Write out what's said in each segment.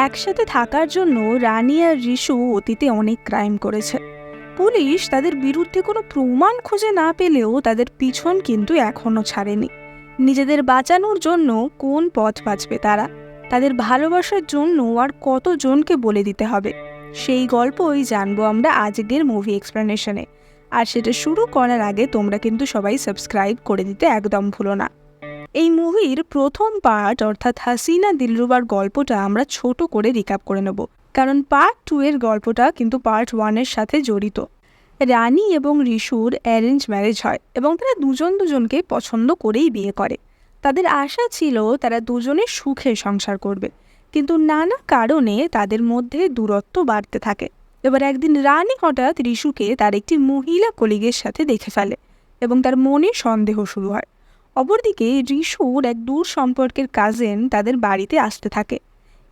একসাথে থাকার জন্য রানী আর রিশু অতীতে অনেক ক্রাইম করেছে। পুলিশ তাদের বিরুদ্ধে কোনো প্রমাণ খুঁজে না পেলেও তাদের পিছন কিন্তু এখনো ছাড়েনি। নিজেদের বাঁচানোর জন্য কোন পথ বাঁচবে তারা, তাদের ভালোবাসার জন্য আর কতজনকে বলে দিতে হবে, সেই গল্পই জানবো আমরা আজকের মুভি এক্সপ্লেনেশনে। আর সেটা শুরু করার আগে তোমরা কিন্তু সবাই সাবস্ক্রাইব করে দিতে একদম ভুলো না। এই মুভির প্রথম পার্ট অর্থাৎ হাসিনা দিলরুবার গল্পটা আমরা ছোট করে রিক্যাপ করে নেব, কারণ পার্ট 2 এর গল্পটা কিন্তু পার্ট 1 এর সাথে জড়িত। রানী এবং রিশুর অ্যারেঞ্জ ম্যারেজ হয় এবং তারা দুজনকে পছন্দ করেই বিয়ে করে। তাদের আশা ছিল তারা দুজনে সুখে সংসার করবে, কিন্তু নানা কারণে তাদের মধ্যে দূরত্ব বাড়তে থাকে। এবার একদিন রানী হঠাৎ রিশুকে তার একটি মহিলা কলিগের সাথে দেখে ফেলে এবং তার মনে সন্দেহ শুরু হয়। অপরদিকে রিশুর এক দূর সম্পর্কের কাজিন তাদের বাড়িতে আসতে থাকে।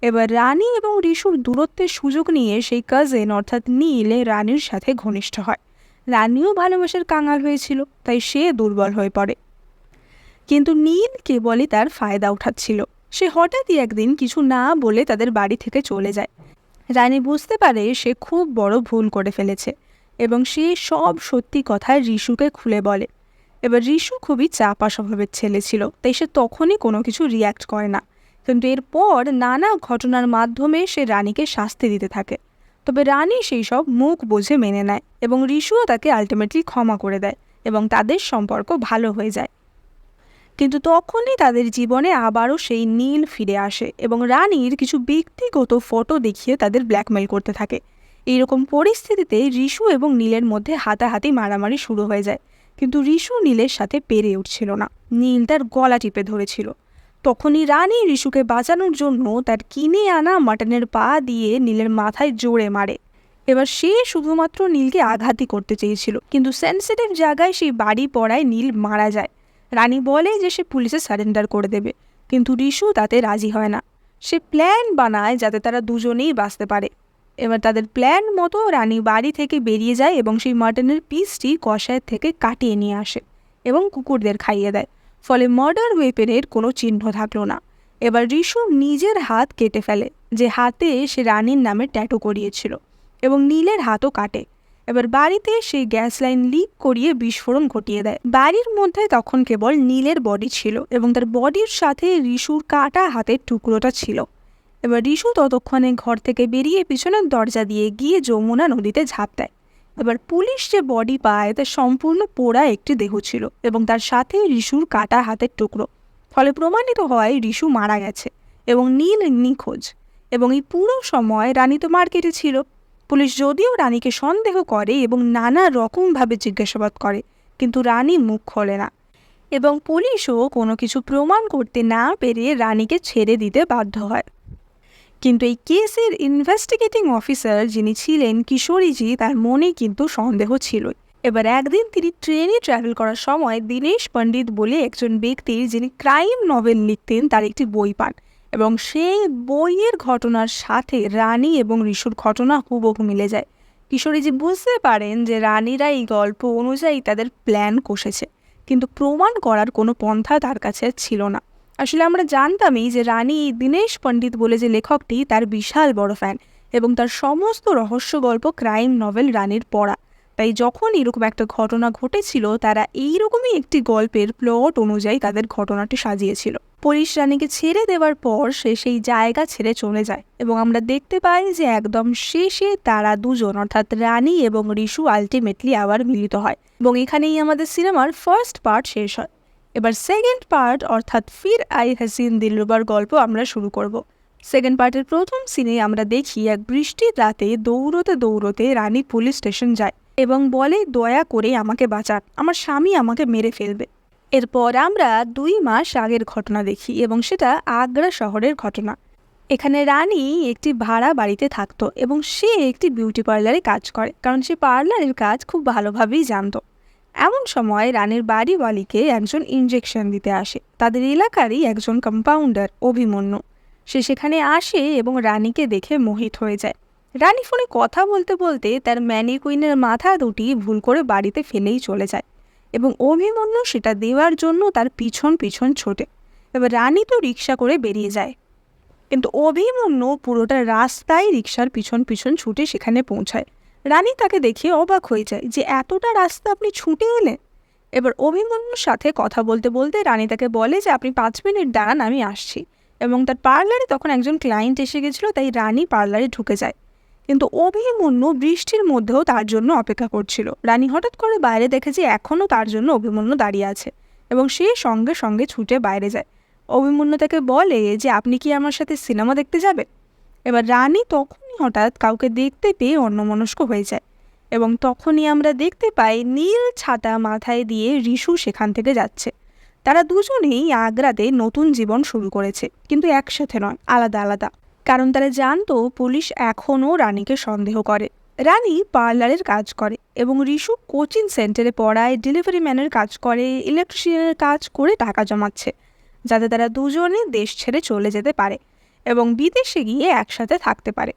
এবার রানী এবং রিশুর দূরত্বের সুযোগ নিয়ে সেই কাজিন অর্থাৎ নীল রানীর সাথে ঘনিষ্ঠ হয়। রানীও ভালোবাসার কাঙাল হয়েছিল, তাই সে দুর্বল হয়ে পড়ে। কিন্তু নীল কেবলই তার ফায়দা উঠাচ্ছিল। সে হঠাৎই একদিন কিছু না বলে তাদের বাড়ি থেকে চলে যায়। রানী বুঝতে পারে সে খুব বড় ভুল করে ফেলেছে এবং সে সব সত্যি কথা রিশুকে খুলে বলে। এবার রিশু খুবই চাপা স্বভাবের ছেলে ছিল, তাই সে তখনই কোনো কিছু রিয়্যাক্ট করে না। কিন্তু এরপর নানা ঘটনার মাধ্যমে সে রানীকে শাস্তি দিতে থাকে। তবে রানী সেই সব মুখ বুঝে মেনে নেয় এবং রিশুও তাকে আলটিমেটলি ক্ষমা করে দেয় এবং তাদের সম্পর্ক ভালো হয়ে যায়। কিন্তু তখনই তাদের জীবনে আবারও সেই নীল ফিরে আসে এবং রানীর কিছু ব্যক্তিগত ফটো দেখিয়ে তাদের ব্ল্যাকমেল করতে থাকে। এইরকম পরিস্থিতিতে রিশু এবং নীলের মধ্যে হাতাহাতি মারামারি শুরু হয়ে যায়, কিন্তু রিশু নীলের সাথে পেরে উঠছিল না। নীল তার গলা টিপে ধরেছিল। তখনই রানী রিশুকে বাঁচানোর জন্য তার কিনে আনা মাটনের পা দিয়ে নীলের মাথায় জোরে মারে। এবার সে শুধুমাত্র নীলকে আঘাতই করতে চেয়েছিল, কিন্তু সেন্সিটিভ জায়গায় সেই বাড়ি পড়ায় নীল মারা যায়। রানী বলে যে সে পুলিশে সারেন্ডার করে দেবে, কিন্তু রিশু তাতে রাজি হয় না। সে প্ল্যান বানায় যাতে তারা দুজনেই বাঁচতে পারে। এবার তাদের প্ল্যান মতো রানী বাড়ি থেকে বেরিয়ে যায় এবং সেই মাটনের পিসটি কষায়ের থেকে কাটিয়ে নিয়ে আসে এবং কুকুরদের খাইয়ে দেয়। ফলে মার্ডার ওয়েপেনের কোনো চিহ্ন থাকলো না। এবার রিশু নিজের হাত কেটে ফেলে, যে হাতে সে রানীর নামে ট্যাটু করিয়েছিল, এবং নীলের হাতও কাটে। এবার বাড়িতে সেই গ্যাস লাইন লিক করিয়ে বিস্ফোরণ ঘটিয়ে দেয়। বাড়ির মধ্যে তখন কেবল নীলের বডি ছিল এবং তার বডির সাথে রিশুর কাটা হাতের টুকরোটা ছিল। এবার রিশু ততক্ষণে ঘর থেকে বেরিয়ে পিছনের দরজা দিয়ে গিয়ে যমুনা নদীতে ঝাঁপ দেয়। এবার পুলিশ যে বডি পায় তা সম্পূর্ণ পোড়া একটি দেহ ছিল এবং তার সাথে রিশুর কাটা হাতের টুকরো। ফলে প্রমাণিত হয় রিশু মারা গেছে এবং নীল নিখোঁজ। এবং এই পুরো সময় রানী তো মার্কেটে ছিল। পুলিশ যদিও রানীকে সন্দেহ করে এবং নানা রকমভাবে জিজ্ঞাসাবাদ করে, কিন্তু রানী মুখ খোলে না এবং পুলিশও কোনো কিছু প্রমাণ করতে না পেরে রানীকে ছেড়ে দিতে বাধ্য হয়। কিন্তু এই কেসের ইনভেস্টিগেটিং অফিসার যিনি ছিলেন কিশোরীজি, তার মনে কিন্তু সন্দেহ ছিলই। এবার একদিন তিনি ট্রেনে ট্রাভেল করার সময় দীনেশ পণ্ডিত বলে একজন ব্যক্তির, যিনি ক্রাইম নভেল লিখতেন, তার একটি বই পান এবং সেই বইয়ের ঘটনার সাথে রানী এবং রিশুর ঘটনা হুবহু মিলে যায়। কিশোরীজি বুঝতে পারেন যে রানীরা এই গল্প অনুযায়ী তাদের প্ল্যান কষেছে, কিন্তু প্রমাণ করার কোনো পন্থা তার কাছে ছিল না। আসলে আমরা জানতামই যে রানী দীনেশ পণ্ডিত বলে যে লেখকটি, তার বিশাল বড় ফ্যান এবং তার সমস্ত রহস্য গল্প ক্রাইম নভেল রানীর পড়া। তাই যখন এরকম একটা ঘটনা ঘটেছিল, তারা এইরকমই একটি গল্পের প্লট অনুযায়ী তাদের ঘটনাটি সাজিয়েছিল। পুলিশ রানীকে ছেড়ে দেওয়ার পর সে সেই জায়গা ছেড়ে চলে যায় এবং আমরা দেখতে পাই যে একদম শেষে তারা দুজন অর্থাৎ রানী এবং রিশু আলটিমেটলি আবার মিলিত হয় এবং এখানেই আমাদের সিনেমার ফার্স্ট পার্ট শেষ হয়। এবার সেকেন্ড পার্ট অর্থাৎ ফির আই হাসিন দিলরুবার গল্প আমরা শুরু করব। সেকেন্ড পার্টের প্রথম সিনে আমরা দেখি এক বৃষ্টির রাতে দৌড়তে দৌড়তে রানী পুলিশ স্টেশন যায় এবং বলে, দয়া করে আমাকে বাঁচান, আমার স্বামী আমাকে মেরে ফেলবে। এরপর আমরা 2 মাস আগের ঘটনা দেখি এবং সেটা আগ্রা শহরের ঘটনা। এখানে রানী একটি ভাড়া বাড়িতে থাকতো এবং সে একটি বিউটি পার্লারে কাজ করে, কারণ সে পার্লারের কাজ খুব ভালোভাবেই জানতো। এমন সময় রানীর বাড়িওয়ালিকে একজন ইনজেকশন দিতে আসে, তাদের এলাকারই একজন কম্পাউন্ডার অভিমন্যু। সে সেখানে আসে এবং রানীকে দেখে মোহিত হয়ে যায়। রানী ফোনে কথা বলতে বলতে তার ম্যানিকুইনের মাথা দুটি ভুল করে বাড়িতে ফেলেই চলে যায় এবং অভিমন্যু সেটা দেওয়ার জন্য তার পিছন পিছন ছোটে। এবার রানী তো রিক্সা করে বেরিয়ে যায়। কিন্তু অভিমন্যু পুরোটা রাস্তায় রিকশার পিছন পিছন ছুটে সেখানে পৌঁছায়। রানী তাকে দেখে অবাক হয়ে যায় যে এতটা রাস্তা আপনি ছুটে এলেন। এবার অভিমন্যুর সাথে কথা বলতে বলতে রানী তাকে বলে যে আপনি 5 মিনিট দাঁড়ান, আমি আসছি। এবং তার পার্লারে তখন একজন ক্লায়েন্ট এসে গেছিল, তাই রানী পার্লারে ঢুকে যায়। কিন্তু অভিমন্যু বৃষ্টির মধ্যেও তার জন্য অপেক্ষা করছিল। রানী হঠাৎ করে বাইরে দেখে যে এখনও তার জন্য অভিমন্যু দাঁড়িয়ে আছে এবং সে সঙ্গে সঙ্গে ছুটে বাইরে যায়। অভিমন্যু তাকে বলে যে আপনি কি আমার সাথে সিনেমা দেখতে যাবে? এবার রানী তখনই হঠাৎ কাউকে দেখতে পেয়ে অন্যমনস্ক হয়ে যায় এবং তখনই আমরা দেখতে পাই নীল ছাতা মাথায় দিয়ে রিশু সেখান থেকে যাচ্ছে। তারা দুজনেই আগ্রাতে নতুন জীবন শুরু করেছে, কিন্তু একসাথে নয়, আলাদা আলাদা। কারণ তারা জানতো পুলিশ এখনও রানীকে সন্দেহ করে। রানী পার্লারের কাজ করে এবং রিশু কোচিং সেন্টারে পড়ায়, ডেলিভারি ম্যানের কাজ করে, ইলেকট্রিশিয়ানের কাজ করে টাকা জমাচ্ছে, যাতে তারা দুজনে দেশ ছেড়ে চলে যেতে পারে এবং বিদেশে গিয়ে একসাথে থাকতে পারে।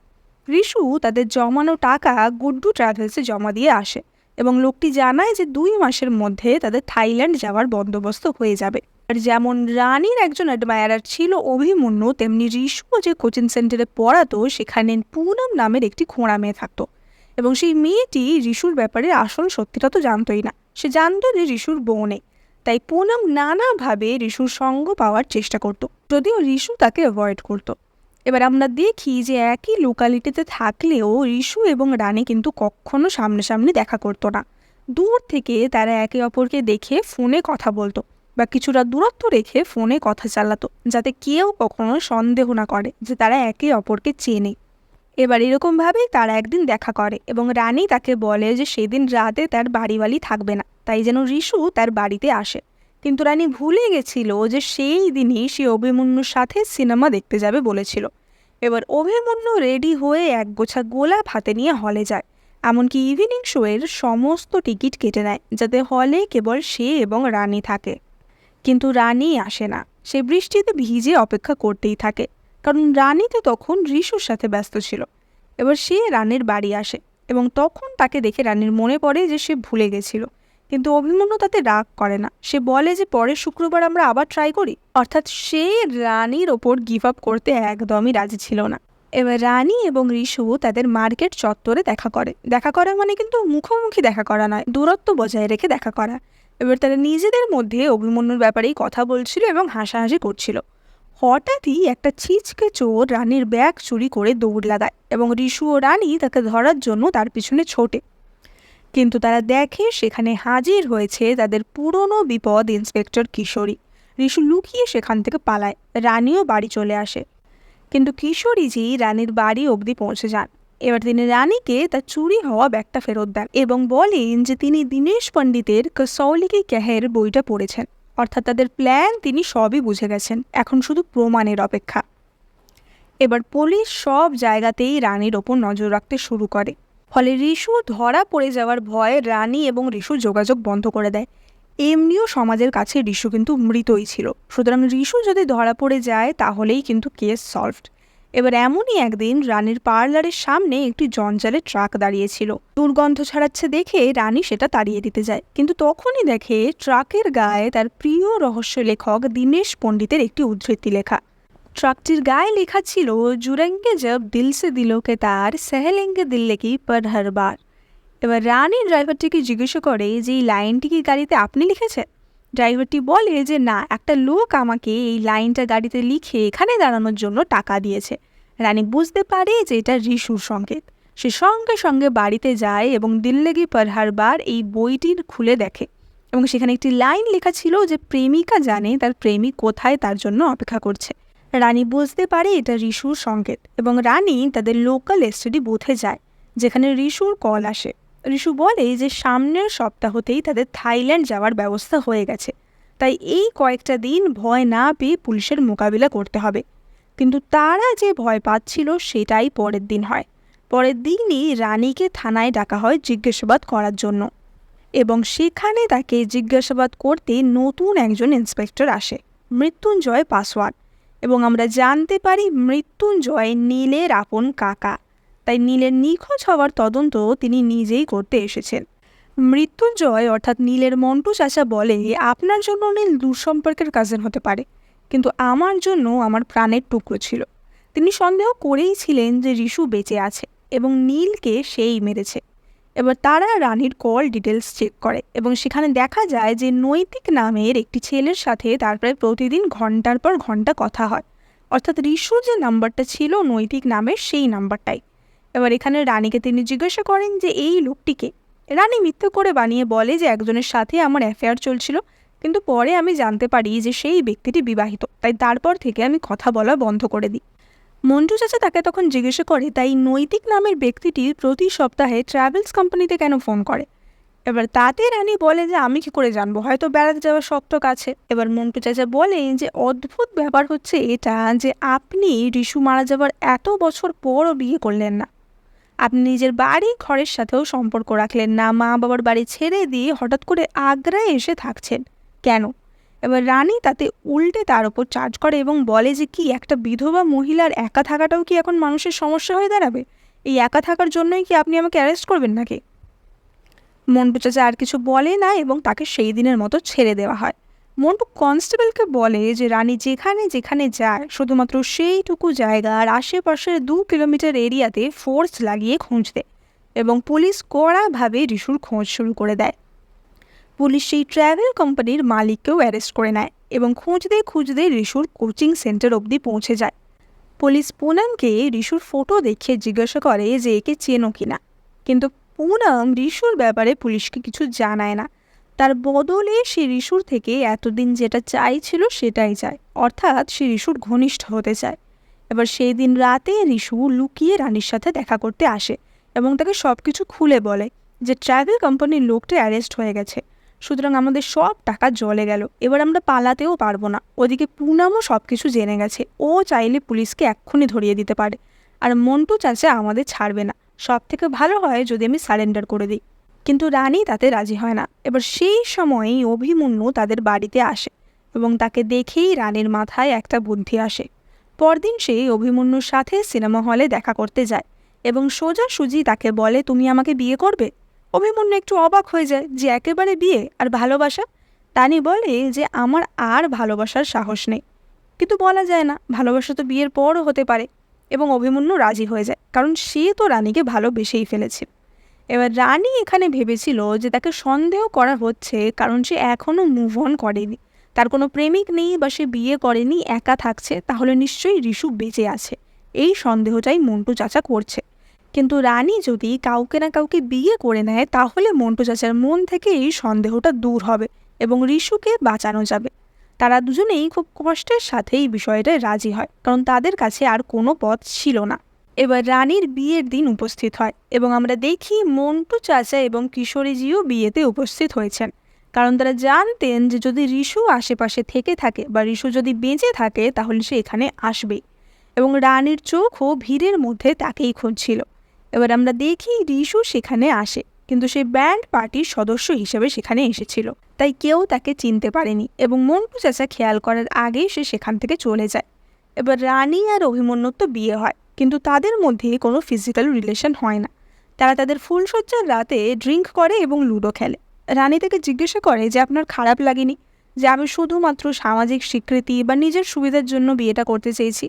রিশু তাদের জমানো টাকা গুড্ডু ট্রাভেলসে জমা দিয়ে আসে এবং লোকটি জানায় যে 2 মাসের মধ্যে তাদের থাইল্যান্ড যাওয়ার বন্দোবস্ত হয়ে যাবে। আর যেমন রানীর একজন অ্যাডমায়ারার ছিল অভিমন্যু, তেমনি রিশু যে কোচিং সেন্টারে পড়াতো সেখানে পুনম নামের একটি খোঁড়া মেয়ে থাকতো এবং সেই মেয়েটি রিশুর ব্যাপারে আসল সত্যিটা তো জানতোই না। সে জানতো যে রিশুর বউ নেই, তাই পুনম নানাভাবে রিশুর সঙ্গ পাওয়ার চেষ্টা করত, যদিও রিশু তাকে অ্যাভয়েড করত। এবার আমরা দেখি যে একই লোকালিটিতে থাকলেও রিশু এবং রানী কিন্তু কখনো সামনাসামনি দেখা করতো না। দূর থেকে তারা একে অপরকে দেখে ফোনে কথা বলতো বা কিছুটা দূরত্ব রেখে ফোনে কথা চালাতো, যাতে কেউ কখনো সন্দেহ না করে যে তারা একে অপরকে চেনে। এবার এরকমভাবেই তারা একদিন দেখা করে এবং রানী তাকে বলে যে সেদিন রাতে তার বাড়ি থাকবে না, তাই যেন রিশু তার বাড়িতে আসে। কিন্তু রানী ভুলে গেছিল যে সেই দিনই সে অভিমন্যুর সাথে সিনেমা দেখতে যাবে বলেছিল। এবার অভিমন্যু রেডি হয়ে একগোছা গোলাপ হাতে নিয়ে হলে যায়, এমনকি ইভিনিং শোয়ের সমস্ত টিকিট কেটে নেয় যাতে হলে কেবল সে এবং রানী থাকে। কিন্তু রানী আসে না, সে বৃষ্টিতে ভিজে অপেক্ষা করতেই থাকে, কারণ রানী তো তখন রিশুর সাথে ব্যস্ত ছিল। এবার সে রানীর বাড়ি আসে এবং তখন তাকে দেখে রানীর মনে পড়ে যে সে ভুলে গেছিল। কিন্তু অভিমন্যু তাতে রাগ করে না, সে বলে যে পরের শুক্রবার আমরা আবার ট্রাই করি। অর্থাৎ সে রানীর ওপর গিভ আপ করতে একদমই রাজি ছিল না। এবার রানী এবং রিশু তাদের মার্কেট চত্বরে দেখা করা মানে কিন্তু মুখোমুখি দেখা করা নয়, দূরত্ব বজায় রেখে দেখা করা। এবার তারা নিজেদের মধ্যে অভিমন্যুর ব্যাপারেই কথা বলছিল এবং হাসাহাসি করছিল। হঠাৎই একটা ছিচকে চোর রানীর ব্যাগ চুরি করে দৌড় লাগায় এবং রিশু ও রানী তাকে ধরার জন্য তার পিছনে ছোটে। কিন্তু তারা দেখে সেখানে হাজির হয়েছে তাদের পুরনো বিপদ ইন্সপেক্টর কিশোরী। রিশু লুকিয়ে সেখান থেকে পালায়, রানীও বাড়ি চলে আসে। কিন্তু কিশোরীজি রানীর বাড়ি অবধি পৌঁছে যান। এবার তিনি রানীকে তার চুরি হওয়া ব্যাগটা ফেরত দেন এবং বলেন যে তিনি দীনেশ পণ্ডিতের কসৌলি কি কেহের বইটা পড়েছেন, অর্থাৎ তাদের প্ল্যান তিনি সবই বুঝে গেছেন, এখন শুধু প্রমাণের অপেক্ষা। এবার পুলিশ সব জায়গাতেই রানীর ওপর নজর রাখতে শুরু করে, ফলে রিশু ধরা পড়ে যাওয়ার ভয়ে রানী এবং রিশু যোগাযোগ বন্ধ করে দেয়। এমনিও সমাজের কাছে রিশু কিন্তু মৃতই ছিল, সুতরাং রিশু যদি ধরা পড়ে যায় তাহলেই কিন্তু কেস সলভড। এবার এমনই একদিন রানীর পার্লারের সামনে একটি জঞ্জালের ট্রাক দাঁড়িয়েছিল। দুর্গন্ধ ছড়াচ্ছে দেখে রানী সেটা তাড়িয়ে দিতে যায়, কিন্তু তখনই দেখে ট্রাকের গায়ে তার প্রিয় রহস্য লেখক দীনেশ পণ্ডিতের একটি উদ্ধৃতি লেখা। ট্রাকটির গায়ে লেখা ছিল, জুড়েঙ্গে জব দিল সে দিলোকে তার সেহেলেঙ্গে দিল্লে কি পর হর বার। এবার রানী ড্রাইভারটিকে জিজ্ঞাসা করে যে এই লাইনটি কি গাড়িতে আপনি লিখেছেন? ড্রাইভারটি বলে যে না, একটা লোক আমাকে এই লাইনটা গাড়িতে লিখে এখানে দাঁড়ানোর জন্য টাকা দিয়েছে। রানী বুঝতে পারে যে এটা রিশুর সংকেত। সে সঙ্গে সঙ্গে বাড়িতে যায় এবং দিল্লেগি পর হর বার এই বইটির খুলে দেখে এবং সেখানে একটি লাইন লেখা ছিল যে প্রেমিকা জানে তার প্রেমিক কোথায় তার জন্য অপেক্ষা করছে। রানী বুঝতে পারে এটা রিশুর সংকেত এবং রানী তাদের লোকাল এসটিডি বুথে যায়, যেখানে রিশুর কল আসে। রিশু বলে যে সামনের সপ্তাহতেই তাদের থাইল্যান্ড যাওয়ার ব্যবস্থা হয়ে গেছে, তাই এই কয়েকটা দিন ভয় না পেয়ে পুলিশের মোকাবিলা করতে হবে। কিন্তু তারা যে ভয় পাচ্ছিল সেটাই পরের দিন হয়। পরের দিনই রানীকে থানায় ডাকা হয় জিজ্ঞাসাবাদ করার জন্য এবং সেখানে তাকে জিজ্ঞাসাবাদ করতে নতুন একজন ইন্সপেক্টর আসে, মৃত্যুঞ্জয় পাসওয়ান। এবং আমরা জানতে পারি মৃত্যুঞ্জয় নীলের আপন কাকা, তাই নীলের নিখোঁজ হওয়ার তদন্ত তিনি নিজেই করতে এসেছেন। মৃত্যুঞ্জয় অর্থাৎ নীলের মন্টু চাচা বলে, আপনার জন্য নীল দূর সম্পর্কের কাজিন হতে পারে, কিন্তু আমার জন্য আমার প্রাণের টুকরো ছিল। তিনি সন্দেহ করেই ছিলেন যে রিশু বেঁচে আছে এবং নীলকে সেই মেরেছে। এবার তারা রানীর কল ডিটেলস চেক করে এবং সেখানে দেখা যায় যে নৈতিক নামের একটি ছেলের সাথে তার প্রায় প্রতিদিন ঘন্টার পর ঘন্টা কথা হয়, অর্থাৎ রিশু যে নাম্বারটা ছিল নৈতিক নামের সেই নাম্বারটাই। এবার এখানে রানীকে তিনি জিজ্ঞাসা করেন যে এই লোকটিকে। রানী মিথ্যে করে বানিয়ে বলে যে একজনের সাথে আমার অ্যাফেয়ার চলছিল, কিন্তু পরে আমি জানতে পারি যে সেই ব্যক্তিটি বিবাহিত, তাই তারপর থেকে আমি কথা বলা বন্ধ করে দিই। মন্টু চাচা তাকে তখন জিজ্ঞাসা করে তাই নৈতিক নামের ব্যক্তিটি প্রতি সপ্তাহে ট্রাভেলস কোম্পানিতে কেন ফোন করে। এবার তাতে রানী বলে যে আমি কি করে জানবো, হয়তো বেড়াতে যাওয়ার শক্ত কাছে। এবার মন্টু চাচা বলে যে অদ্ভুত ব্যাপার হচ্ছে এটা যে আপনি রিশু মারা যাবার এত বছর পরও বিয়ে করলেন না, আপনি নিজের বাড়ি ঘরের সাথেও সম্পর্ক রাখলেন না, মা বাবার বাড়ি ছেড়ে দিয়ে হঠাৎ করে আগ্রায় এসে থাকছেন কেন। এবার রানী তাতে উল্টে তার ওপর চার্জ করে এবং বলে যে কি একটা বিধবা মহিলার একা থাকাটাও কি এখন মানুষের সমস্যা হয়ে দাঁড়াবে, এই একা থাকার জন্যই কি আপনি আমাকে অ্যারেস্ট করবেন নাকি। মন্টু চাচা আর কিছু বলে না এবং তাকে সেই দিনের মতো ছেড়ে দেওয়া হয়। মন্টু কনস্টেবলকে বলে যে রানী যেখানে যেখানে যায় শুধুমাত্র সেইটুকু জায়গার আশেপাশের 2 কিলোমিটার এরিয়াতে ফোর্স লাগিয়ে খুঁজতে, এবং পুলিশ কড়াভাবে রিশুর খোঁজ শুরু করে দেয়। পুলিশ সেই ট্রাভেল কোম্পানির মালিককেও অ্যারেস্ট করে নেয় এবং খুঁজতে খুঁজতে রিশুর কোচিং সেন্টার অবধি পৌঁছে যায়। পুলিশ পুনামকে রিশুর ফটো দেখিয়ে জিজ্ঞাসা করে যে একে চেনো কিনা, কিন্তু পুনাম রিশুর ব্যাপারে পুলিশকে কিছু জানায় না। তার বদলে সে রিশুর থেকে এতদিন যেটা চাইছিল সেটাই চায়, অর্থাৎ সে রিশুর ঘনিষ্ঠ হতে চায়। এবার সেই দিন রাতে রিশু লুকিয়ে রানীর সাথে দেখা করতে আসে এবং তাকে সব কিছু খুলে বলে যে ট্রাভেল কোম্পানির লোকটা অ্যারেস্ট হয়ে গেছে, সুতরাং আমাদের সব টাকা জলে গেল, এবার আমরা পালাতেও পারবো না। ওদিকে পুনামও সব কিছু জেনে গেছে, ও চাইলে পুলিশকে এক্ষুনি ধরিয়ে দিতে পারে, আর মন্টু চাচা আমাদের ছাড়বে না, সব থেকে ভালো হয় যদি আমি সারেন্ডার করে দিই। কিন্তু রানী তাতে রাজি হয় না। এবার সেই সময়ই অভিমন্যু তাদের বাড়িতে আসে এবং তাকে দেখেই রানীর মাথায় একটা বুদ্ধি আসে। পরদিন সে অভিমন্যুর সাথে সিনেমা হলে দেখা করতে যায় এবং সোজাসুজি তাকে বলে তুমি আমাকে বিয়ে করবে। অভিমন্যু একটু অবাক হয়ে যায় যে একেবারে বিয়ে আর ভালোবাসা। রানী বলে যে আমার আর ভালোবাসার সাহস নেই, কিন্তু বলা যায় না, ভালোবাসা তো বিয়ের পরও হতে পারে। এবং অভিমন্যু রাজি হয়ে যায়, কারণ সে তো রানীকে ভালোবেসেই ফেলেছিল। এবার রানী এখানে ভেবেছিল যে তাকে সন্দেহ করা হচ্ছে কারণ সে এখনও মুভ অন করেনি, তার কোনো প্রেমিক নেই বা সে বিয়ে করেনি, একা থাকছে, তাহলে নিশ্চয়ই রিশু বেঁচে আছে, এই সন্দেহটাই মন্টু চাচা করছে। কিন্তু রানী যদি কাউকে না কাউকে বিয়ে করে নেয় তাহলে মন্টু চাচার মন থেকে এই সন্দেহটা দূর হবে এবং রিশুকে বাঁচানো যাবে। তারা দুজনেই খুব কষ্টের সাথে এই বিষয়টায় রাজি হয়, কারণ তাদের কাছে আর কোনো পথ ছিল না। এবার রানীর বিয়ের দিন উপস্থিত হয় এবং আমরা দেখি মন্টু চাচা এবং কিশোরীজিও বিয়েতে উপস্থিত হয়েছেন, কারণ তারা জানতেন যে যদি রিশু আশেপাশে থেকে থাকে বা রিশু যদি বেঁচে থাকে তাহলে সে এখানে আসবেই, এবং রানীর চোখও ভিড়ের মধ্যে তাকেই খুঁজছিল। এবার আমরা দেখি রিশু সেখানে আসে, কিন্তু সে ব্যান্ড পার্টির সদস্য হিসেবে সেখানে এসেছিল, তাই কেউ তাকে চিনতে পারেনি এবং মন্টু চাচা খেয়াল করার আগেই সে সেখান থেকে চলে যায়। এবার রানী আর অভিমন্যুর তো বিয়ে হয়, কিন্তু তাদের মধ্যে কোনো ফিজিক্যাল রিলেশন হয় না। তারা তাদের ফুলসজ্জার রাতে ড্রিঙ্ক করে এবং লুডো খেলে। রানী তাকে জিজ্ঞাসা করে যে আপনার খারাপ লাগেনি যে আমি শুধুমাত্র সামাজিক স্বীকৃতি বা নিজের সুবিধার জন্য বিয়েটা করতে চেয়েছি।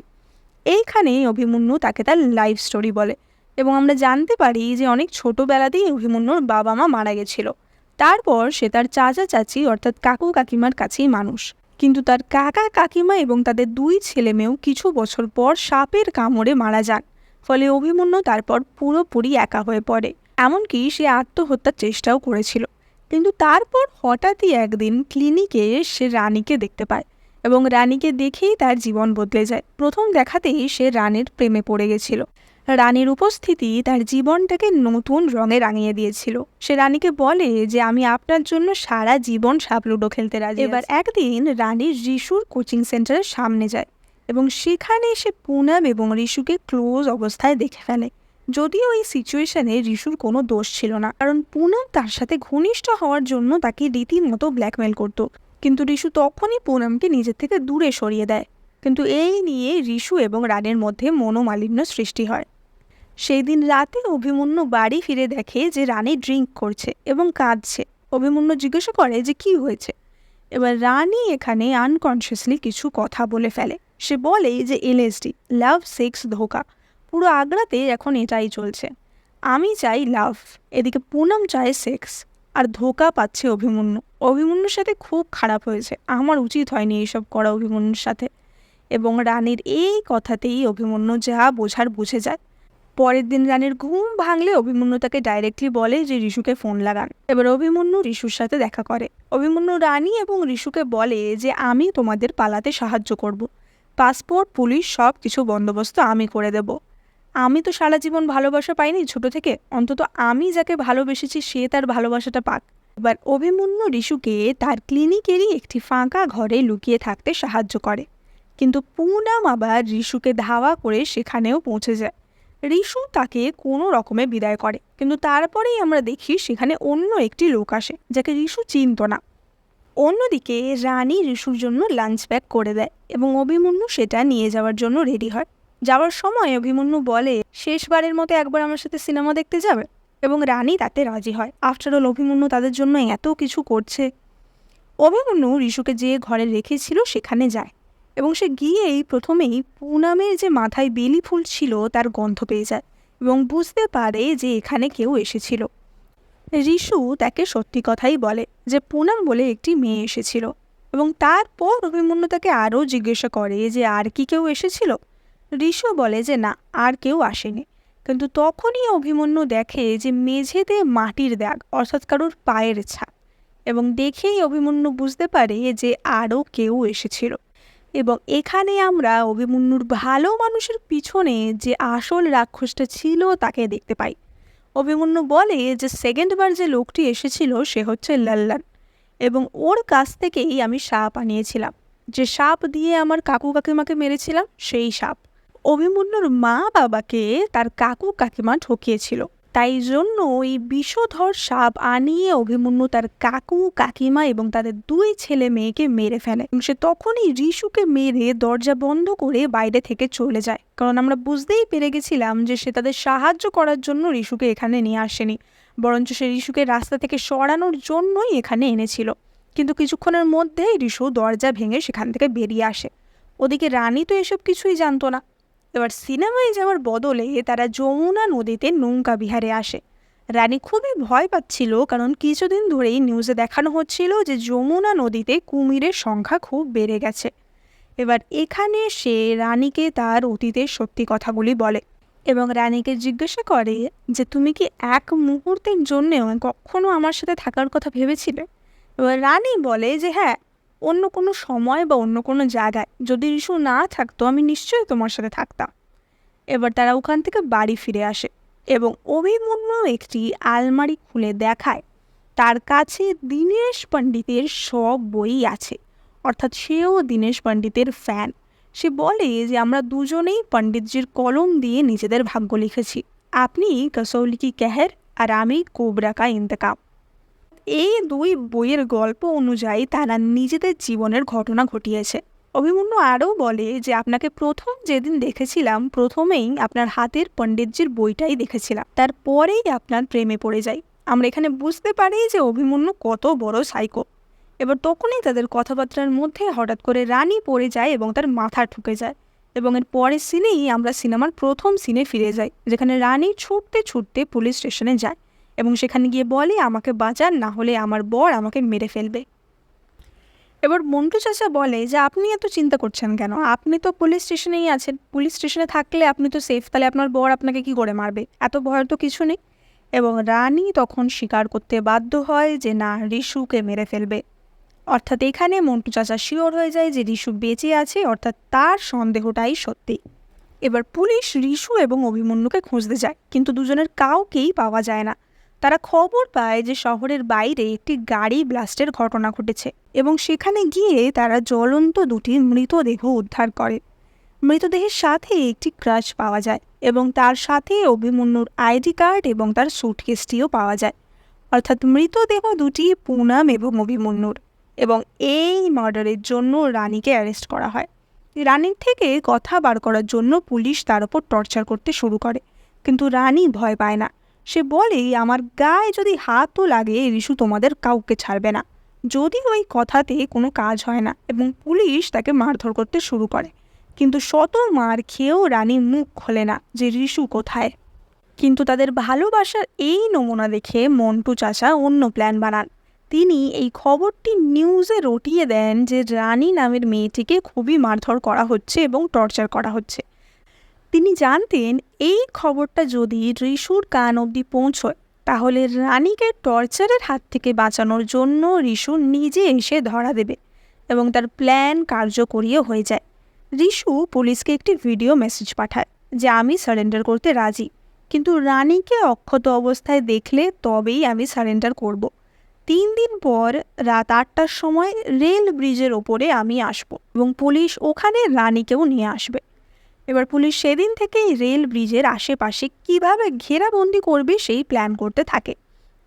এইখানেই অভিমন্যু তাকে তার লাইফ স্টোরি বলে এবং আমরা জানতে পারি যে অনেক ছোটোবেলাতেই অভিমন্যুর বাবা মা মারা গেছিল। তারপর সে তার চাচা চাচি অর্থাৎ কাকু কাকিমার কাছেই মানুষ, কিন্তু তার কাকা কাকিমা এবং তাদের 2 ছেলে মেয়েও কিছু বছর পর সাপের কামড়ে মারা যান। ফলে অভিমন্যু তারপর পুরোপুরি একা হয়ে পড়ে, এমনকি সে আত্মহত্যার চেষ্টাও করেছিল। কিন্তু তারপর হঠাৎই একদিন ক্লিনিকে সে রানীকে দেখতে পায় এবং রানীকে দেখেই তার জীবন বদলে যায়। প্রথম দেখাতেই সে রানীর প্রেমে পড়ে গেছিল। রানীর উপস্থিতি তার জীবনটাকে নতুন রঙে রাঙিয়ে দিয়েছিল। সে রানীকে বলে যে আমি আপনার জন্য সারা জীবন সাপ লুডো খেলতে রাজি। এবার একদিন রানী রিশুর কোচিং সেন্টারের সামনে যায় এবং সেখানে সে পুনাম এবং রিশুকে ক্লোজ অবস্থায় দেখে ফেলে। যদিও এই সিচুয়েশনে রিশুর কোনো দোষ ছিল না, কারণ পুনাম তার সাথে ঘনিষ্ঠ হওয়ার জন্য তাকে রীতিমতো ব্ল্যাকমেল করত, কিন্তু রিশু তখনই পুনামকে নিজের থেকে দূরে সরিয়ে দেয়। কিন্তু এই নিয়ে রিশু এবং রানীর মধ্যে মনোমালিন্য সৃষ্টি হয়। সেই দিন রাতে অভিমন্যু বাড়ি ফিরে দেখে যে রানী ড্রিঙ্ক করছে এবং কাঁদছে। অভিমন্যু জিজ্ঞাসা করে যে কি হয়েছে। এবার রানী এখানে আনকনসিয়াসলি কিছু কথা বলে ফেলে। সে বলে যে এলএসডি, লাভ, সেক্স, ধোঁকা, পুরো আগ্রাতে এখন এটাই চলছে। আমি চাই লাভ, এদিকে পুনম চায় সেক্স, আর ধোঁকা পাচ্ছে অভিমন্যু। অভিমন্যুর সাথে খুব খারাপ হয়েছে, আমার উচিত হয়নি এইসব করা অভিমন্যুর সাথে। এবং রানীর এই কথাতেই অভিমন্যু যা বোঝার বুঝে যায়। পরের দিন রানীর ঘুম ভাঙলে অভিমন্যু তাকে ডাইরেক্টলি বলে যে ঋষুকে ফোন লাগান। এবার অভিমন্যু ঋষুর সাথে দেখা করে। অভিমন্যু রানী এবং ঋষুকে বলে যে আমি তোমাদের পালাতে সাহায্য করব, পাসপোর্ট, পুলিশ, সব কিছু বন্দোবস্ত আমি করে দেব। আমি তো সারা জীবন ভালোবাসা পাইনি ছোট থেকে, অন্তত আমি যাকে ভালোবেসেছি সে তার ভালোবাসাটা পাক। এবার অভিমন্যু ঋষুকে তার ক্লিনিকেরই একটি ফাঁকা ঘরে লুকিয়ে থাকতে সাহায্য করে, কিন্তু পুনম আবার ঋষুকে ধাওয়া করে সেখানেও পৌঁছে যায়। ঋষু তাকে কোনো রকমে বিদায় করে, কিন্তু তারপরেই আমরা দেখি সেখানে অন্য একটি লোক আসে যাকে ঋষু চিনত না। অন্যদিকে রানী ঋষুর জন্য লাঞ্চ প্যাক করে দেয় এবং অভিমন্যু সেটা নিয়ে যাওয়ার জন্য রেডি হয়। যাওয়ার সময় অভিমন্যু বলে শেষবারের মতো একবার আমার সাথে সিনেমা দেখতে যাবে, এবং রানী তাতে রাজি হয়। আফটার অল অভিমন্যু তাদের জন্য এত কিছু করছে। অভিমন্যু ঋষুকে যে ঘরে রেখেছিল সেখানে যায়, এবং সে গিয়েই প্রথমেই পুনমের যে মাথায় বেলি ফুল ছিল তার গন্ধ পেয়ে যায় এবং বুঝতে পারে যে এখানে কেউ এসেছিল। ঋষু তাকে সত্যি কথাই বলে যে পুনম বলে একটি মেয়ে এসেছিল, এবং তারপর অভিমন্যু তাকে আরও জিজ্ঞাসা করে যে আর কি কেউ এসেছিল। ঋষু বলে যে না, আর কেউ আসেনি। কিন্তু তখনই অভিমন্যু দেখে যে মেঝেতে মাটির দাগ, অর্থাৎ কারোর পায়ের ছাপ, এবং দেখেই অভিমন্যু বুঝতে পারে যে আরও কেউ এসেছিল। এবং এখানে আমরা অভিমন্যুর ভালো মানুষের পিছনে যে আসল রাক্ষসটা ছিল তাকে দেখতে পাই। অভিমন্যু বলে যে সেকেন্ডবার যে লোকটি এসেছিল সে হচ্ছে লাল্লান, এবং ওর কাছ থেকেই আমি সাপ আনিয়েছিলাম, যে সাপ দিয়ে আমার কাকু কাকিমাকে মেরেছিলাম সেই সাপ। অভিমন্যুর মা বাবাকে তার কাকু কাকিমা ঠকিয়েছিল, তাই জন্য ওই বিষধর সাপ আনিয়ে অভিমন্যু তার কাকু কাকিমা এবং তাদের 2 ছেলে মেয়েকে মেরে ফেলে। সে তখনই ঋষুকে মেরে দরজা বন্ধ করে বাইরে থেকে চলে যায়, কারণ আমরা বুঝতেই পেরে গেছিলাম যে সে তাদের সাহায্য করার জন্য ঋষুকে এখানে নিয়ে আসেনি, বরঞ্চ সে ঋষুকে রাস্তা থেকে সরানোর জন্যই এখানে এনেছিল। কিন্তু কিছুক্ষণের মধ্যেই ঋষু দরজা ভেঙে সেখান থেকে বেরিয়ে আসে। ওদিকে রানী তো এসব কিছুই জানতো না। এবার সিনেমায় যাওয়ার বদলে তারা যমুনা নদীতে নৌকা বিহারে আসে। রানী খুবই ভয় পাচ্ছিল, কারণ কিছুদিন ধরেই নিউজে দেখানো হচ্ছিল যে যমুনা নদীতে কুমিরের সংখ্যা খুব বেড়ে গেছে। এবার এখানে সে রানীকে তার অতীতের সত্যি কথাগুলি বলে এবং রানীকে জিজ্ঞাসা করে যে তুমি কি এক মুহূর্তের জন্যেও কখনো আমার সাথে থাকার কথা ভেবেছিলে? এবার রানী বলে যে হ্যাঁ, অন্য কোনো সময় বা অন্য কোনো জায়গায় যদি ঋষু না থাকতো আমি নিশ্চয়ই তোমার সাথে থাকতাম। এবার তারা ওখান থেকে বাড়ি ফিরে আসে এবং অভিমন্যু একটি আলমারি খুলে দেখায় তার কাছে দীনেশ পণ্ডিতের সব বই আছে, অর্থাৎ সেও দীনেশ পণ্ডিতের ফ্যান। সে বলে যে আমরা দুজনেই পণ্ডিতজির কলম দিয়ে নিজেদের ভাগ্য লিখেছি, আপনি কসৌলি কি কেহের আর আমি কোবরা কা ইন্তকাম। এই 2 বইয়ের গল্প অনুযায়ী তারা নিজেদের জীবনের ঘটনা ঘটিয়েছে। অভিমন্যু আরও বলে যে আপনাকে প্রথম যেদিন দেখেছিলাম প্রথমেই আপনার হাতের পণ্ডিতজির বইটাই দেখেছিলাম, তারপরেই আপনার প্রেমে পড়ে যাই। আমরা এখানে বুঝতে পারি যে অভিমন্যু কত বড় সাইকো। এবার তখনই তাদের কথাবার্তার মধ্যে হঠাৎ করে রানী পড়ে যায় এবং তার মাথা ঠুকে যায়, এবং এর পরের সিনেই আমরা সিনেমার প্রথম সিনে ফিরে যাই, যেখানে রানী ছুটতে ছুটতে পুলিশ স্টেশনে যায় এবং সেখানে গিয়ে বলে আমাকে বাঁচান, না হলে আমার বর আমাকে মেরে ফেলবে। এবার মন্টু চাচা বলে যে আপনি এত চিন্তা করছেন কেন, আপনি তো পুলিশ স্টেশনেই আছেন, পুলিশ স্টেশনে থাকলে আপনি তো সেফ, তাহলে আপনার বর আপনাকে কি করে মারবে, এত ভয় তো কিছু নেই। এবং রানী তখন স্বীকার করতে বাধ্য হয় যে না, ঋষুকে মেরে ফেলবে। অর্থাৎ এখানে মন্টু চাচা শিওর হয়ে যায় যে ঋষু বেঁচে আছে, অর্থাৎ তার সন্দেহটাই সত্যি। এবার পুলিশ ঋষু এবং অভিমন্যুকে খুঁজতে যায়, কিন্তু দুজনের কাউকেই পাওয়া যায় না। তারা খবর পায় যে শহরের বাইরে একটি গাড়ি ব্লাস্টের ঘটনা ঘটেছে এবং সেখানে গিয়ে তারা জ্বলন্ত 2টি মৃতদেহ উদ্ধার করে। মৃতদেহের সাথে একটি ক্রাশ পাওয়া যায় এবং তার সাথে অভিমন্যুর আইডি কার্ড এবং তার সুটকেসটিও পাওয়া যায়। অর্থাৎ মৃতদেহ 2টি পুনম এবং অভিমন্যুর, এবং এই মার্ডারের জন্য রানীকে অ্যারেস্ট করা হয়। রানীর থেকে কথা বার করার জন্য পুলিশ তার ওপর টর্চার করতে শুরু করে, কিন্তু রানী ভয় পায় না। সে বলে আমার গায়ে যদি হাতও লাগে ঋষু তোমাদের কাউকে ছাড়বে না। যদি ওই কথাতে কোনো কাজ হয় না, এবং পুলিশ তাকে মারধর করতে শুরু করে কিন্তু শত মার খেয়েও রানী মুখ খোলে না যে রিশু কোথায়। কিন্তু তাদের ভালোবাসার এই নমুনা দেখে মন্টু চাচা অন্য প্ল্যান বানান। তিনি এই খবরটি নিউজে রটিয়ে দেন যে রানী নামের মেয়েটিকে খুবই মারধর করা হচ্ছে এবং টর্চার করা হচ্ছে। তিনি জানতেন এই খবরটা যদি রিশুর কান অবধি পৌঁছয় তাহলে রানীকে টর্চারের হাত থেকে বাঁচানোর জন্য রিশু নিজে এসে ধরা দেবে এবং তার প্ল্যান কার্যকরীও হয়ে যায়। রিশু পুলিশকে একটি ভিডিও মেসেজ পাঠায় যে আমি সারেন্ডার করতে রাজি, কিন্তু রানীকে অক্ষত অবস্থায় দেখলে তবেই আমি সারেন্ডার করব। 3 দিন পর রাত 8টার সময় রেল ব্রিজের ওপরে আমি আসব এবং পুলিশ ওখানে রানীকেও নিয়ে আসবে। এবার পুলিশ সেদিন থেকেই রেল ব্রিজের আশেপাশে কিভাবে ঘেরাবন্দি করবে সেই প্ল্যান করতে থাকে।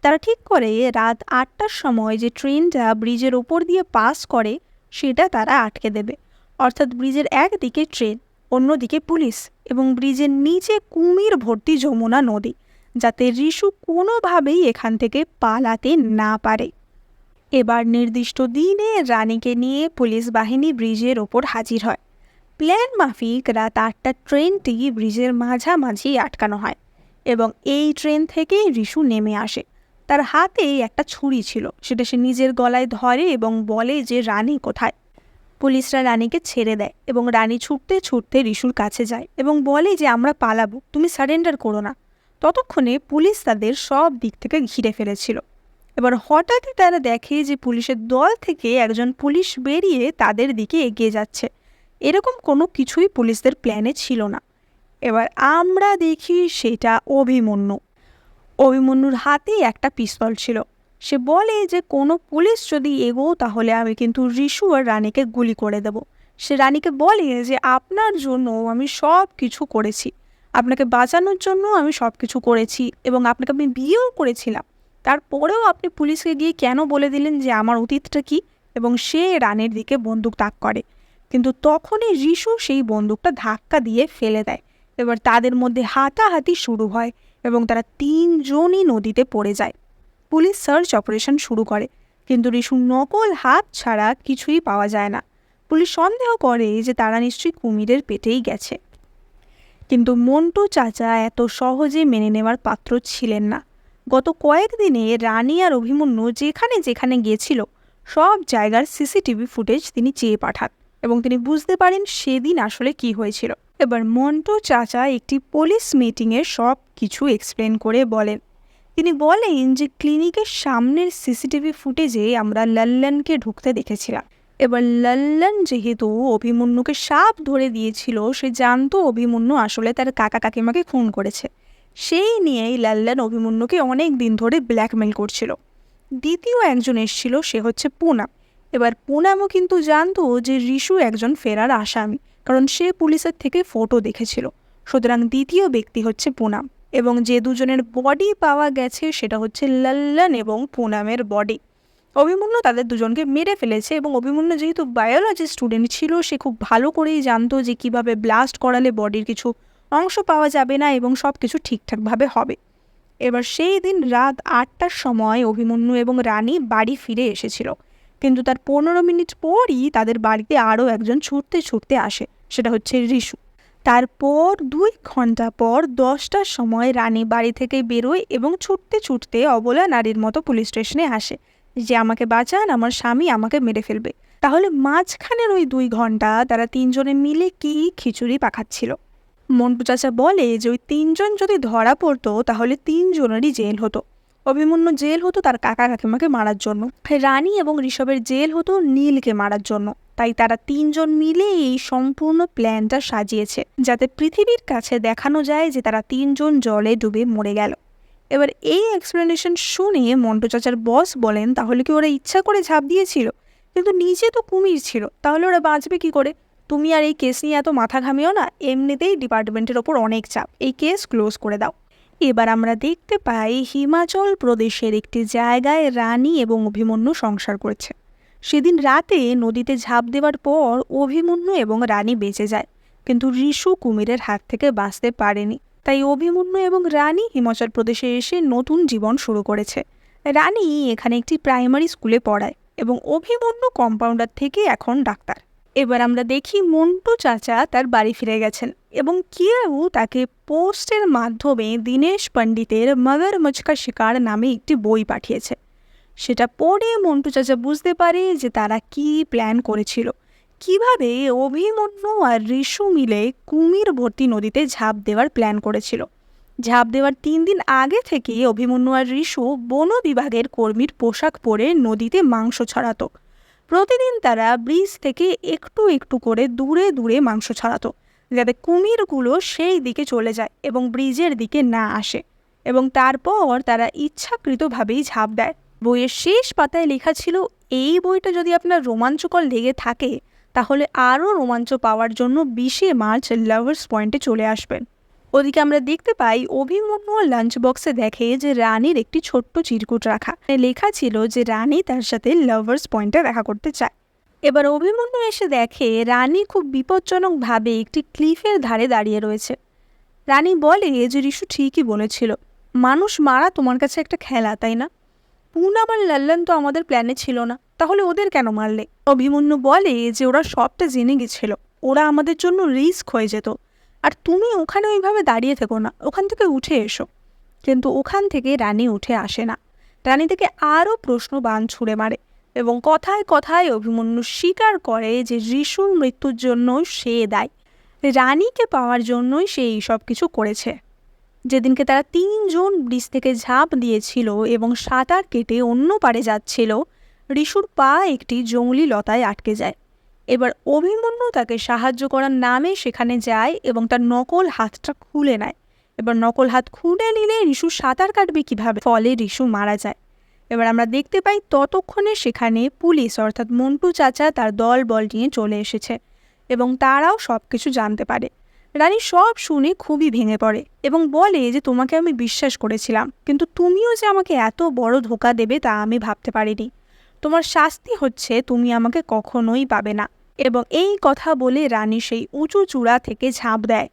তারা ঠিক করে রাত 8টার সময় যে ট্রেনটা ব্রিজের ওপর দিয়ে পাস করে সেটা তারা আটকে দেবে। অর্থাৎ ব্রিজের একদিকে ট্রেন, অন্যদিকে পুলিশ এবং ব্রিজের নিচে কুমির ভর্তি যমুনা নদী, যাতে রিশু কোনোভাবেই এখান থেকে পালাতে না পারে। এবার নির্দিষ্ট দিনে রানীকে নিয়ে পুলিশ বাহিনী ব্রিজের ওপর হাজির হয়। প্ল্যান মাফিক রাত 8টার ট্রেনটি ব্রিজের মাঝামাঝি আটকানো হয় এবং এই ট্রেন থেকেই রিশু নেমে আসে। তার হাতে একটা ছুরি ছিল, সেটা সে নিজের গলায় ধরে এবং বলে যে রানী কোথায়। পুলিশরা রানীকে ছেড়ে দেয় এবং রানী ছুটতে ছুটতে রিশুর কাছে যায় এবং বলে যে আমরা পালাবো, তুমি সারেন্ডার করো না। ততক্ষণে পুলিশ তাদের সব দিক থেকে ঘিরে ফেলেছিল। এবার হঠাৎই তারা দেখে যে পুলিশের দল থেকে একজন পুলিশ বেরিয়ে তাদের দিকে এগিয়ে যাচ্ছে। এরকম কোনো কিছুই পুলিশদের প্ল্যানে ছিল না। এবার আমরা দেখি সেটা অভিমন্যুর হাতেই একটা পিস্তল ছিল। সে বলে যে কোনো পুলিশ যদি এগোও তাহলে আমি কিন্তু রিশু আর রানীকে গুলি করে দেব। সে রানীকে বলে যে আপনার জন্য আমি সব কিছু করেছি, আপনাকে বাঁচানোর জন্য আমি সব কিছু করেছি এবং আপনাকে আমি বিয়েও করেছিলাম, তারপরেও আপনি পুলিশকে গিয়ে কেন বলে দিলেন যে আমার অতীতটা কী? এবং সে রানীর দিকে বন্দুক তাক করে, কিন্তু তখনই রিশু সেই বন্দুকটা ধাক্কা দিয়ে ফেলে দেয়। এবার তাদের মধ্যে হাতাহাতি শুরু হয় এবং তারা 3 জনই নদীতে পড়ে যায়। পুলিশ সার্চ অপারেশন শুরু করে, কিন্তু রিশুর নকল হাত ছাড়া কিছুই পাওয়া যায় না। পুলিশ সন্দেহ করে যে তারা নিশ্চয়ই কুমিরের পেটেই গেছে। কিন্তু মন্টু চাচা এত সহজে মেনে নেওয়ার পাত্র ছিলেন না। গত কয়েকদিনে রানী আর অভিমন্যু যেখানে যেখানে গিয়েছিল সব জায়গার সিসিটিভি ফুটেজ তিনি চেয়ে পাঠান এবং তিনি বুঝতে পারেন সেদিন আসলে কি হয়েছিল। এবার মন্টু চাচা একটি পুলিশ মিটিংয়ে সব কিছু এক্সপ্লেন করে বলেন। তিনি বলেন যে ক্লিনিকের সামনের সিসিটিভি ফুটেজে আমরা লল্লনকে ঢুকতে দেখেছিলাম। এবার লল্লন যেহেতু অভিমন্যুকে সাপ ধরে দিয়েছিল, সে জানতো অভিমন্যু আসলে তার কাকা কাকিমাকে খুন করেছে। সেই নিয়েই লল্লন অভিমন্যুকে অনেক দিন ধরে ব্ল্যাকমেল করছিল। দ্বিতীয় একজন এসেছিল, সে হচ্ছে পুনাম। এবার পুনামও কিন্তু জানতো যে রিশু একজন ফেরার আসামি, কারণ সে পুলিশের থেকে ফটো দেখেছিল। সুতরাং দ্বিতীয় ব্যক্তি হচ্ছে পুনাম এবং যে দুজনের বডি পাওয়া গেছে সেটা হচ্ছে লল্লন এবং পুনামের বডি। অভিমন্যু তাদের দুজনকে মেরে ফেলেছে এবং অভিমন্যু যেহেতু বায়োলজি স্টুডেন্ট ছিল, সে খুব ভালো করেই জানতো যে কিভাবে ব্লাস্ট করালে বডির কিছু অংশ পাওয়া যাবে না এবং সব কিছু ঠিকঠাকভাবে হবে। এবার সেই দিন রাত 8টার সময় অভিমন্যু এবং রানী বাড়ি ফিরে এসেছিল, কিন্তু তার 15 মিনিট পরই তাদের বাড়িতে আরও একজন ছুটতে ছুটতে আসে, সেটা হচ্ছে রিশু। তারপর 2 ঘন্টা পর 10টার সময় রানী বাড়ি থেকে বেরোয় এবং ছুটতে ছুটতে অবলা নারীর মতো পুলিশ স্টেশনে আসে যে আমাকে বাঁচান, আমার স্বামী আমাকে মেরে ফেলবে। তাহলে মাঝখানের ওই 2 ঘন্টা তারা 3 জনে মিলে কি খিচুড়ি পাকাচ্ছিল? মন্টু চাচা বলে যে ওই 3 জন যদি ধরা পড়তো তাহলে 3 জনেরই জেল হতো। অভিমন্যু জেল হতো তার কাকা কাকিমাকে মারার জন্য, রানী এবং ঋষভের জেল হতো নীলকে মারার জন্য। তাই তারা 3 জন মিলে এই সম্পূর্ণ প্ল্যানটা সাজিয়েছে যাতে পৃথিবীর কাছে দেখানো যায় যে তারা 3 জন জলে ডুবে মরে গেল। এবার এই এক্সপ্লেনেশন শুনে মন্টু চাচার বস বলেন তাহলে কি ওরা ইচ্ছা করে ঝাঁপ দিয়েছিল? কিন্তু নিচে তো কুমির ছিল, তাহলে ওরা বাঁচবে কি করে? তুমি আর এই কেস নিয়ে এত মাথা ঘামিও না, এমনিতেই ডিপার্টমেন্টের ওপর অনেক চাপ, এই কেস ক্লোজ করে দাও। এবার আমরা দেখতে পাই হিমাচল প্রদেশের একটি জায়গায় রানী এবং অভিমন্যু সংসার করেছে। সেদিন রাতে নদীতে ঝাঁপ দেওয়ার পর অভিমন্যু এবং রানী বেঁচে যায়, কিন্তু রিশু কুমিরের হাত থেকে বাঁচতে পারেনি। তাই অভিমন্যু এবং রানী হিমাচল প্রদেশে এসে নতুন জীবন শুরু করেছে। রানী এখানে একটি প্রাইমারি স্কুলে পড়ায় এবং অভিমন্যু কম্পাউন্ডার থেকে এখন ডাক্তার। এবার আমরা দেখি মন্টু চাচা তার বাড়ি ফিরে গেছেন এবং কেউ তাকে পোস্টের মাধ্যমে দীনেশ পণ্ডিতের মগর মুচকা শিকার নামে একটি বই পাঠিয়েছে। সেটা পড়ে মন্টু চাচা বুঝতে পারে যে তারা কি প্ল্যান করেছিল, কিভাবে অভিমন্যু আর ঋষু মিলে কুমির ভর্তি নদীতে ঝাঁপ দেওয়ার প্ল্যান করেছিল। ঝাঁপ দেওয়ার 3 দিন আগে থেকেই অভিমন্যু আর ঋষু বন বিভাগের কর্মীর পোশাক পরে নদীতে মাংস ছড়াতো। প্রতিদিন তারা ব্রিজ থেকে একটু একটু করে দূরে দূরে মাংস ছড়াতো, যাতে কুমিরগুলো সেই দিকে চলে যায় এবং ব্রিজের দিকে না আসে, এবং তারপর তারা ইচ্ছাকৃতভাবেই ঝাঁপ দেয়। বইয়ের শেষ পাতায় লেখা ছিল, এই বইটা যদি আপনার রোমাঞ্চকর লেগে থাকে তাহলে আরও রোমাঞ্চ পাওয়ার জন্য 20শে মার্চ লাভার্স পয়েন্টে চলে আসবেন। ওদিকে আমরা দেখতে পাই অভিমন্যু লাঞ্চ বক্সে দেখে যে রানীর একটি ছোট্ট চিরকুট রাখা, লেখা ছিল যে রানী তার সাথে লাভার্স পয়েন্টে দেখা করতে চায়। এবার অভিমন্যু এসে দেখে রানী খুব বিপজ্জনকভাবে একটি ক্লিফের ধারে দাঁড়িয়ে রয়েছে। রানী বলে যে ঋষু ঠিকই বলেছিল, মানুষ মারা তোমার কাছে একটা খেলা, তাই না? পুনাম আর লাল্লান তো আমাদের প্ল্যানে ছিল না, তাহলে ওদের কেন মারলে? অভিমন্যু বলে যে ওরা সবটা জেনে গেছিল, ওরা আমাদের জন্য রিস্ক হয়ে যেত, আর তুমি ওখানে ওইভাবে দাঁড়িয়ে থেকো না, ওখান থেকে উঠে এসো। কিন্তু ওখান থেকে রানী উঠে আসে না। রানী থেকে আরও প্রশ্ন বাণ ছুঁড়ে মারে এবং কথায় কথায় অভিমন্যু স্বীকার করে যে ঋষুর মৃত্যুর জন্য সে দায়ী, রানীকে পাওয়ার জন্যই সে এই সব কিছু করেছে। যেদিনকে তারা 3 জন ব্রিজ থেকে ঝাঁপ দিয়েছিল এবং সাঁতার কেটে অন্য পারে যাচ্ছিল, ঋষুর পা একটি জংলি লতায় আটকে যায়। এবার অভিমন্যু তাকে সাহায্য করার নামে সেখানে যায় এবং তার নকল হাতটা খুলে নেয়। এবার নকল হাত খুলে নিলে ঋষু সাঁতার কাটবে কিভাবে, ফলে ঋষু মারা যায়। এবার আমরা দেখতে পাই ততক্ষণে সেখানে পুলিশ অর্থাৎ মন্টু চাচা তার দল বল নিয়ে চলে এসেছে এবং তারাও সব কিছু জানতে পারে। রানী সব শুনে খুবই ভেঙে পড়ে এবং বলে যে তোমাকে আমি বিশ্বাস করেছিলাম, কিন্তু তুমিও যে আমাকে এত বড় ধোঁকা দেবে তা আমি ভাবতে পারিনি। তোমার শাস্তি হচ্ছে তুমি আমাকে কখনোই পাবে না। এবং এই কথা বলে রানী সেই উঁচু চূড়া থেকে ঝাঁপ দেয়।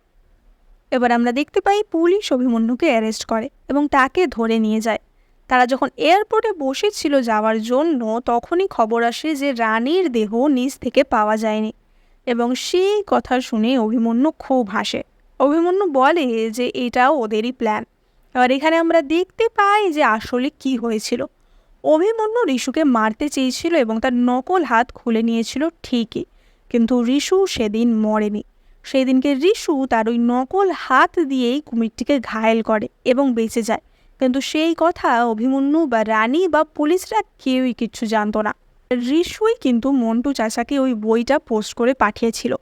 এবার আমরা দেখতে পাই পুলিশ অভিমন্যুকে অ্যারেস্ট করে এবং তাকে ধরে নিয়ে যায়। তারা যখন এয়ারপোর্টে বসেছিল যাওয়ার জন্য, তখনই খবর আসে যে রানীর দেহ নিচ থেকে পাওয়া যায়নি এবং সেই কথা শুনে অভিমন্যু খুব হাসে। অভিমন্যু বলে যে এটাও ওদেরই প্ল্যান। এবার এখানে আমরা দেখতে পাই যে আসলে কি হয়েছিল। অভিমন্যু ঋষুকে মারতে চেয়েছিল এবং তার নকল হাত খুলে নিয়েছিল ঠিকই, কিন্তু ঋষু সেদিন মরেনি। সেই দিনকে ঋষু তার ওই নকল হাত দিয়েই কুমিরটিকে ঘায়েল করে এবং বেঁচে যায়, কিন্তু সেই কথা অভিমন্যু বা রানী বা পুলিশরা কেউই কিচ্ছু জানতো না। ঋষুই কিন্তু মন্টু চাচাকে ওই বইটা পোস্ট করে পাঠিয়েছিল।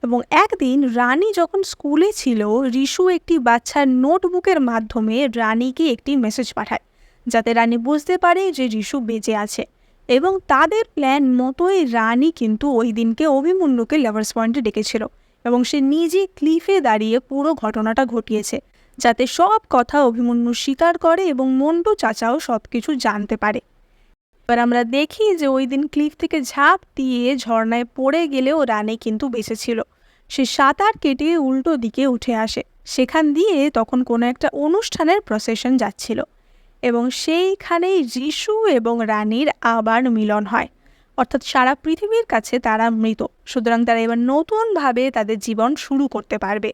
এবং একদিন রানী যখন স্কুলে ছিল, ঋষু একটি বাচ্চার নোটবুকের মাধ্যমে রানীকে একটি মেসেজ পাঠায়, যাতে রানী বুঝতে পারে যে ঋষু বেঁচে আছে। এবং তাদের প্ল্যান মতোই রানী কিন্তু ওই দিনকে অভিমন্যুকে লাভার্স পয়েন্টে ডেকেছিল এবং সে নিজে ক্লিফে দাঁড়িয়ে পুরো ঘটনাটা ঘটিয়েছে, যাতে সব কথা অভিমন্যু স্বীকার করে এবং মন্টু চাচাও সব কিছু জানতে পারে। এবার আমরা দেখি যে ওই দিন ক্লিফ থেকে ঝাঁপ দিয়ে ঝর্ণায় পড়ে গেলেও রানী কিন্তু বেঁচে ছিল। সে সাঁতার কেটে উল্টো দিকে উঠে আসে। সেখান দিয়ে তখন কোনো একটা অনুষ্ঠানের প্রসেশন যাচ্ছিল এবং সেইখানেই ঋষু এবং রানীর আবার মিলন হয়, অর্থাৎ সারা পৃথিবীর কাছে তারা মৃত, সুতরাং তারা এবার নতুনভাবে তাদের জীবন শুরু করতে পারবে।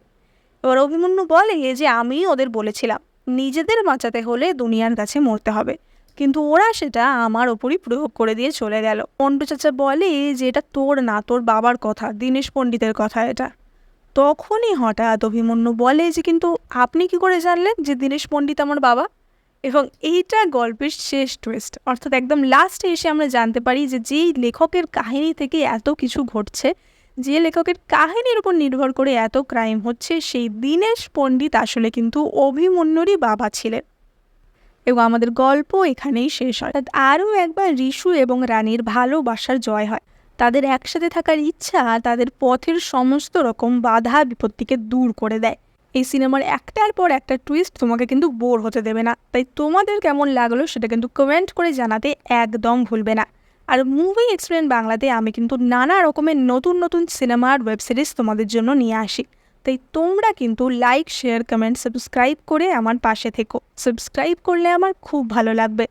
এবার অভিমন্যু বলে যে আমি ওদের বলেছিলাম নিজেদের বাঁচাতে হলে দুনিয়ার কাছে মরতে হবে, কিন্তু ওরা সেটা আমার ওপরই প্রয়োগ করে দিয়ে চলে গেল। মন্টু চাচা বলে যে এটা তোর না, তোর বাবার কথা, দীনেশ পণ্ডিতের কথা এটা। তখনই হঠাৎ অভিমন্যু বলে যে কিন্তু আপনি কি করে জানলেন যে দীনেশ পণ্ডিত আমার বাবা? এবং এইটা গল্পের শেষ টুইস্ট, অর্থাৎ একদম লাস্টে এসে আমরা জানতে পারি যে যেই লেখকের কাহিনী থেকে এত কিছু ঘটছে, যে লেখকের কাহিনীর উপর নির্ভর করে এত ক্রাইম হচ্ছে, সেই দীনেশ পণ্ডিত আসলে কিন্তু অভিমন্যুরই বাবা ছিলেন। এবং আমাদের গল্প এখানেই শেষ হয়। আরও একবার ঋষু এবং রানীর ভালোবাসার জয় হয়। তাদের একসাথে থাকার ইচ্ছা তাদের পথের সমস্ত রকম বাধা বিপত্তিকে দূর করে দেয়। এই সিনেমার একটার পর একটা টুইস্ট তোমাকে কিন্তু বোর হতে দেবে না। তাই তোমাদের কেমন লাগলো সেটা কিন্তু কমেন্ট করে জানাতে একদম ভুলবে না। আর মুভি এক্সপ্লেন বাংলাতে আমি কিন্তু নানা রকমের নতুন নতুন সিনেমা আর ওয়েব সিরিজ তোমাদের জন্য নিয়ে আসি। তাই তোমরা কিন্তু লাইক, শেয়ার, কমেন্ট, সাবস্ক্রাইব করে আমার পাশে থেকো। সাবস্ক্রাইব করলে আমার খুব ভালো লাগবে।